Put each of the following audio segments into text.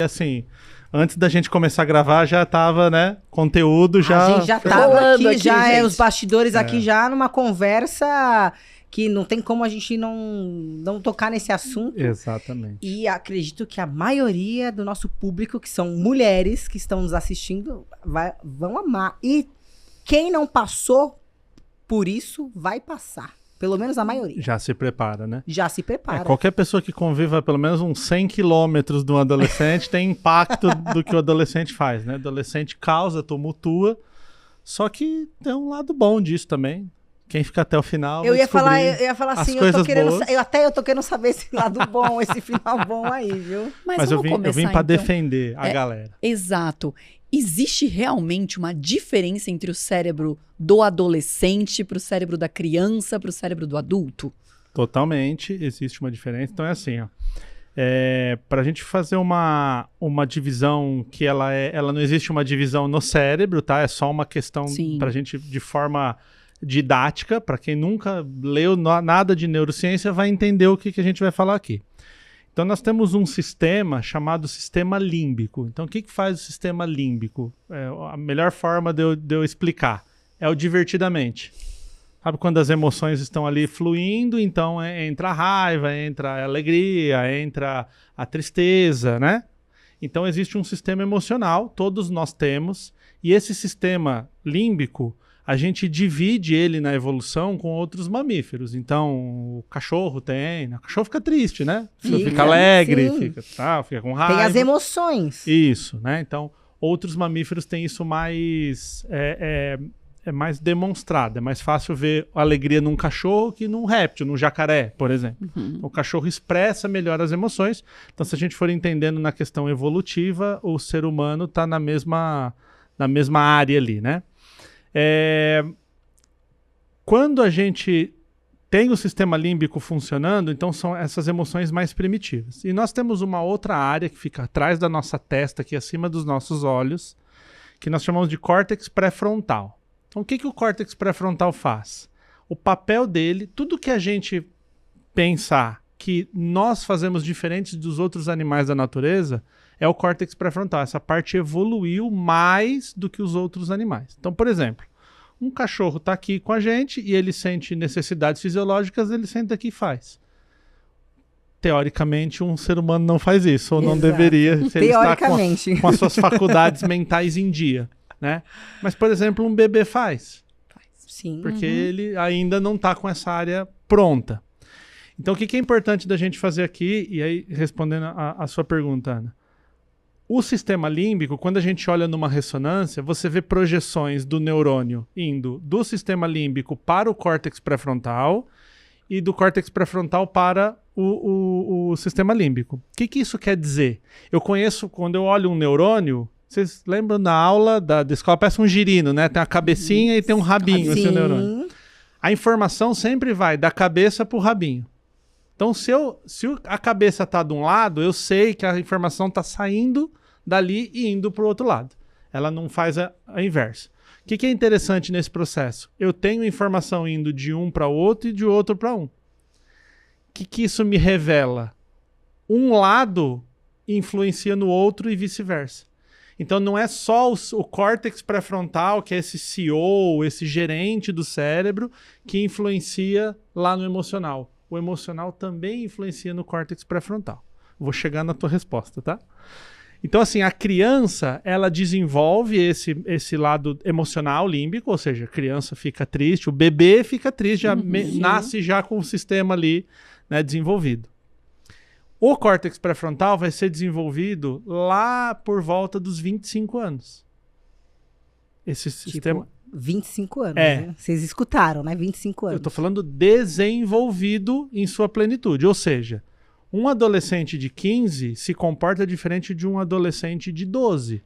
Assim, antes da gente começar a gravar, já tava, né? Conteúdo já. A gente já tava aqui, gente. os bastidores aqui já numa conversa que não tem como a gente não tocar nesse assunto. Exatamente. E acredito que a maioria do nosso público, que são mulheres que estão nos assistindo, vão amar. E quem não passou por isso, vai passar. Pelo menos a maioria. Já se prepara, né? Já se prepara. Qualquer pessoa que conviva pelo menos uns 100 quilômetros de um adolescente tem impacto do que o adolescente faz, né? O adolescente causa, tumultua, só que tem um lado bom disso também. Quem fica até o final eu ia falar assim, eu tô querendo saber esse lado bom, esse final bom aí, viu? Mas eu vim pra defender a galera. Exato. Existe realmente uma diferença entre o cérebro do adolescente pro cérebro da criança, pro cérebro do adulto? Totalmente, existe uma diferença. Então é assim, ó. Pra gente fazer uma divisão que ela não existe uma divisão no cérebro, tá? É só uma questão pra gente de forma didática, para quem nunca leu nada de neurociência vai entender o que a gente vai falar aqui. Então nós temos um sistema chamado sistema límbico. Então o que faz o sistema límbico? A melhor forma de eu explicar é o divertidamente. Sabe quando as emoções estão ali fluindo, então entra a raiva, entra a alegria, entra a tristeza, né? Então existe um sistema emocional, todos nós temos, e esse sistema límbico a gente divide ele na evolução com outros mamíferos. Então, o cachorro tem... O cachorro fica triste, né? Fica alegre, fica com raiva. Tem as emoções. Isso, né? Então, outros mamíferos têm isso mais... É mais demonstrado. É mais fácil ver alegria num cachorro que num réptil, num jacaré, por exemplo. Uhum. O cachorro expressa melhor as emoções. Então, se a gente for entendendo na questão evolutiva, o ser humano está na mesma área ali, né? Quando a gente tem o sistema límbico funcionando, então são essas emoções mais primitivas. E nós temos uma outra área que fica atrás da nossa testa, aqui acima dos nossos olhos, que nós chamamos de córtex pré-frontal. Então o que o córtex pré-frontal faz? O papel dele, tudo que a gente pensar que nós fazemos diferente dos outros animais da natureza, é o córtex pré-frontal. Essa parte evoluiu mais do que os outros animais. Então, por exemplo, um cachorro está aqui com a gente e ele sente necessidades fisiológicas, ele senta aqui e faz. Teoricamente, um ser humano não faz isso, ou não deveria, se ele está com as suas faculdades mentais em dia, né? Mas, por exemplo, um bebê faz. Sim. Porque ele ainda não está com essa área pronta. Então, o que é importante da gente fazer aqui, e aí respondendo a sua pergunta, Ana, o sistema límbico, quando a gente olha numa ressonância, você vê projeções do neurônio indo do sistema límbico para o córtex pré-frontal e do córtex pré-frontal para o sistema límbico. O que isso quer dizer? Eu conheço, quando eu olho um neurônio, vocês lembram na aula da escola, parece um girino, né? Tem a cabecinha e tem um rabinho, esse neurônio. A informação sempre vai da cabeça para o rabinho. Então, se a cabeça está de um lado, eu sei que a informação está saindo dali e indo para o outro lado. Ela não faz a inversa. O que é interessante nesse processo? Eu tenho informação indo de um para o outro e de outro para um. O que isso me revela? Um lado influencia no outro e vice-versa. Então não é só o córtex pré-frontal, que é esse CEO, esse gerente do cérebro, que influencia lá no emocional. O emocional também influencia no córtex pré-frontal. Vou chegar na tua resposta, tá? Então, assim, a criança, ela desenvolve esse lado emocional límbico, ou seja, a criança fica triste, o bebê fica triste, nasce já com o sistema ali, né, desenvolvido. O córtex pré-frontal vai ser desenvolvido lá por volta dos 25 anos. Esse sistema... 25 anos, né? Vocês escutaram, né? 25 anos. Eu tô falando desenvolvido em sua plenitude, ou seja, um adolescente de 15 se comporta diferente de um adolescente de 12.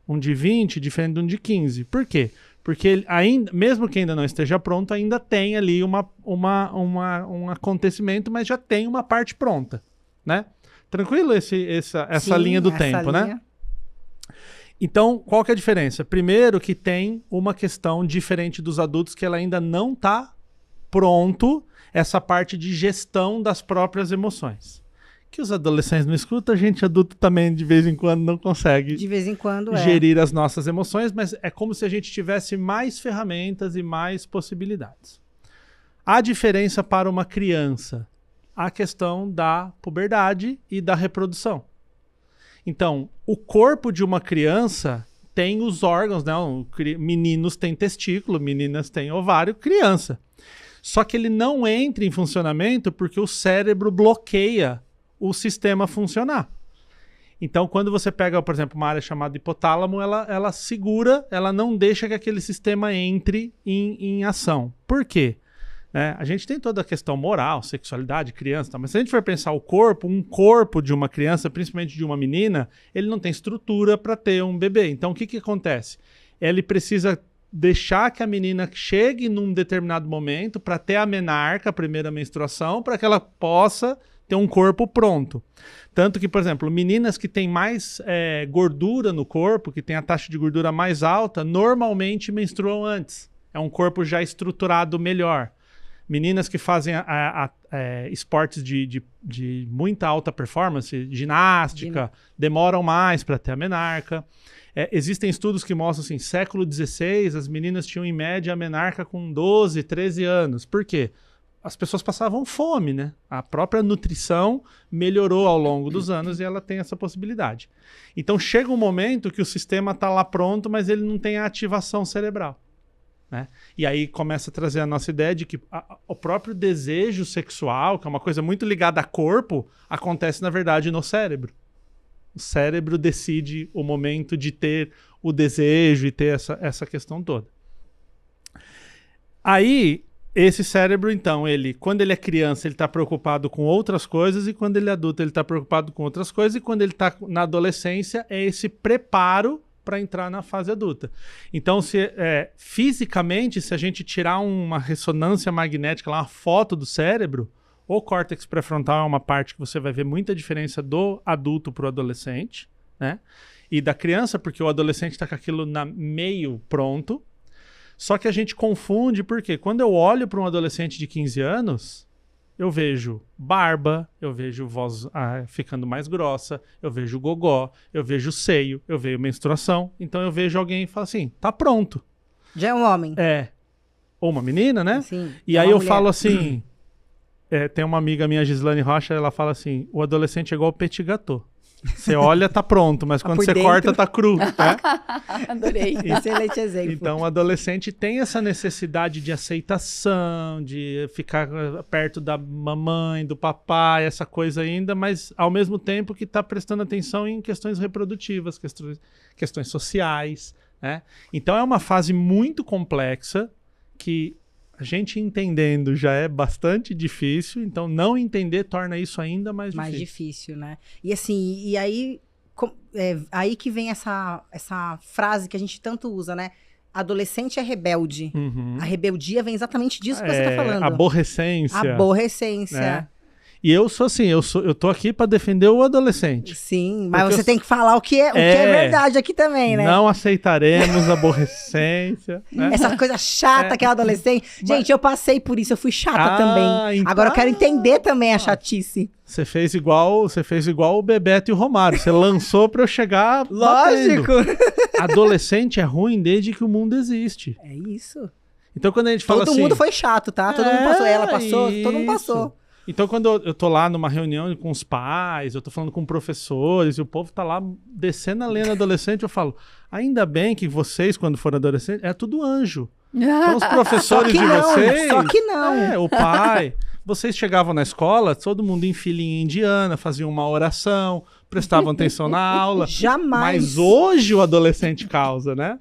Um de 20 diferente de um de 15. Por quê? Porque ele ainda, mesmo que ainda não esteja pronto, ainda tem ali um acontecimento, mas já tem uma parte pronta, né? Tranquilo essa linha do tempo, né? Então, qual que é a diferença? Primeiro que tem uma questão diferente dos adultos, que ela ainda não está pronto essa parte de gestão das próprias emoções. que os adolescentes não escutam, a gente adulto também de vez em quando não consegue De vez em quando gerir as nossas emoções, mas é como se a gente tivesse mais ferramentas e mais possibilidades. A diferença para uma criança, a questão da puberdade e da reprodução. Então, o corpo de uma criança tem os órgãos, né? Meninos têm testículo, meninas têm ovário, criança. Só que ele não entra em funcionamento porque o cérebro bloqueia o sistema funcionar. Então, quando você pega, por exemplo, uma área chamada hipotálamo, ela segura, ela não deixa que aquele sistema entre em ação. Por quê? A gente tem toda a questão moral, sexualidade, criança, tá? Mas se a gente for pensar o corpo, um corpo de uma criança, principalmente de uma menina, ele não tem estrutura para ter um bebê. Então, o que acontece? Ele precisa deixar que a menina chegue num determinado momento para ter a menarca, a primeira menstruação, para que ela possa ter um corpo pronto. Tanto que, por exemplo, meninas que têm mais gordura no corpo, que têm a taxa de gordura mais alta, normalmente menstruam antes. É um corpo já estruturado melhor. Meninas que fazem esportes de muita alta performance, ginástica, demoram mais para ter a menarca. Existem estudos que mostram assim, século XVI, as meninas tinham em média a menarca com 12, 13 anos. Por quê? As pessoas passavam fome, né? A própria nutrição melhorou ao longo dos anos e ela tem essa possibilidade. Então chega um momento que o sistema está lá pronto, mas ele não tem a ativação cerebral. Né? E aí começa a trazer a nossa ideia de que o próprio desejo sexual, que é uma coisa muito ligada a corpo, acontece na verdade no cérebro. O cérebro decide o momento de ter o desejo e ter essa questão toda. Aí, esse cérebro, então, quando ele é criança, ele está preocupado com outras coisas, e quando ele é adulto, ele está preocupado com outras coisas, e quando ele está na adolescência, é esse preparo para entrar na fase adulta. Então, fisicamente, se a gente tirar uma ressonância magnética, uma foto do cérebro, o córtex pré-frontal é uma parte que você vai ver muita diferença do adulto para o adolescente, né? E da criança, porque o adolescente está com aquilo meio pronto. Só que a gente confunde, porque quando eu olho para um adolescente de 15 anos, eu vejo barba, eu vejo voz ficando mais grossa, eu vejo gogó, eu vejo seio, eu vejo menstruação. Então eu vejo alguém e falo assim, tá pronto. Já é um homem. Ou uma menina, né? Sim, e aí eu falo assim, tem uma amiga minha, Gislane Rocha, ela fala assim, o adolescente é igual o petit gâteau. Você olha, tá pronto, mas quando você corta, tá cru. Né? Adorei. Excelente exemplo. Então, o adolescente tem essa necessidade de aceitação, de ficar perto da mamãe, do papai, essa coisa ainda, mas ao mesmo tempo que tá prestando atenção em questões reprodutivas, questões sociais. Né? Então, é uma fase muito complexa que a gente entendendo já é bastante difícil, então não entender torna isso ainda mais difícil. Mais difícil, né? E assim, aí que vem essa frase que a gente tanto usa, né? Adolescente é rebelde. Uhum. A rebeldia vem exatamente disso que você tá falando. Aborrecência. Aborrecência. Né? E eu sou assim, eu tô aqui para defender o adolescente. Sim, mas você tem que falar o que é verdade aqui também, né? Não aceitaremos aborrecência. Né? Essa coisa chata que é o adolescente. Gente, eu passei por isso, eu fui chata também. Então... Agora eu quero entender também a chatice. Você fez igual o Bebeto e o Romário. Você lançou para eu chegar Lógico. Batendo. Adolescente é ruim desde que o mundo existe. É isso. Então quando a gente fala assim... Todo mundo foi chato, tá? Todo mundo passou, ela passou, todo mundo passou. Então, quando eu tô lá numa reunião com os pais, eu tô falando com professores, e o povo tá lá descendo a lenha adolescente, eu falo, ainda bem que vocês, quando forem adolescentes, é tudo anjo. Então, os professores de vocês... Só que não. O pai... Vocês chegavam na escola, todo mundo em filinha indiana, faziam uma oração, prestavam atenção na aula. Jamais. Mas hoje o adolescente causa, né?